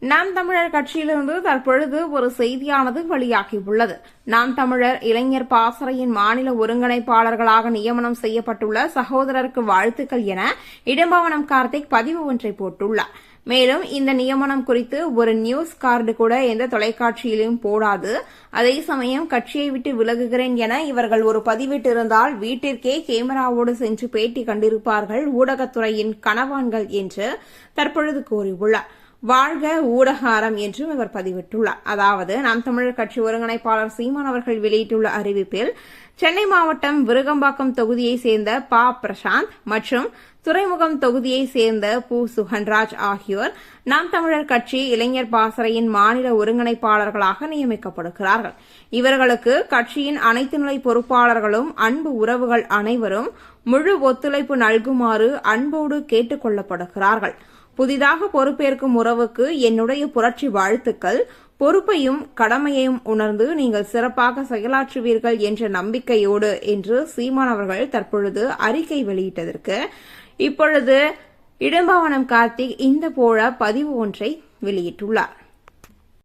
நாம் தமிழர் கட்சியிலிருந்து தற்பொழுது ஒரு செய்தியானது வெளியாகியுள்ளது. நாம் தமிழர் இளைஞர் பாசறையின் மாநில ஒருங்கிணைப்பாளர்களாக நியமனம் செய்யப்பட்டுள்ள சகோதரருக்கு வாழ்த்துக்கள் என இடும்பாவனம் கார்த்திக் பதிவு ஒன்றை போட்டுள்ளார். மேலும் இந்த நியமனம் குறித்து ஒரு நியூஸ் கார்டு கூட எந்த தொலைக்காட்சியிலும் போடாது. அதே சமயம் கட்சியை விட்டு விலகுகிறேன் என இவர்கள் ஒரு பதிவிட்டிருந்தால் வீட்டிற்கே கேமராவோடு சென்று பேட்டி கண்டிருப்பார்கள் ஊடகத்துறையின் கனவான்கள் என்று தற்பொழுது கூறியுள்ளார். வாழ்க ஊடகாரம் என்றும் இவர் பதிவிட்டுள்ளார். அதாவது நாம் தமிழர் கட்சி ஒருங்கிணைப்பாளர் சீமான் அவர்கள் வெளியிட்டுள்ள அறிவிப்பில் சென்னை மாவட்டம் விருகம்பாக்கம் தொகுதியைச் சேர்ந்த ப. பிரசாந்த் மற்றும் துறைமுகம் தொகுதியைச் சேர்ந்த பு. சுகன்ராஜ் ஆகியோர் நாம் தமிழர் கட்சி இளைஞர் பாசறையின் மாநில ஒருங்கிணைப்பாளர்களாக நியமிக்கப்படுகிறார்கள். இவர்களுக்கு கட்சியின் அனைத்து நிலை பொறுப்பாளர்களும் அன்பு உறவுகள் அனைவரும் முழு ஒத்துழைப்பு நல்குமாறு அன்போடு கேட்டுக் கொள்ளப்படுகிறார்கள். புதிதாக பொறுப்பேற்கும் உறவுக்கு என்னுடைய புரட்சி வாழ்த்துக்கள். பொறுப்பையும் கடமையையும் உணர்ந்து நீங்கள் சிறப்பாக செயலாற்றுவீர்கள் என்ற நம்பிக்கையோடு என்று சீமான் அவர்கள் தற்பொழுது அறிக்கை வெளியிட்டதற்கு இப்பொழுது இடும்பாவனம் கார்த்திக் இந்த போல பதிவு ஒன்றை வெளியிட்டுள்ளார்.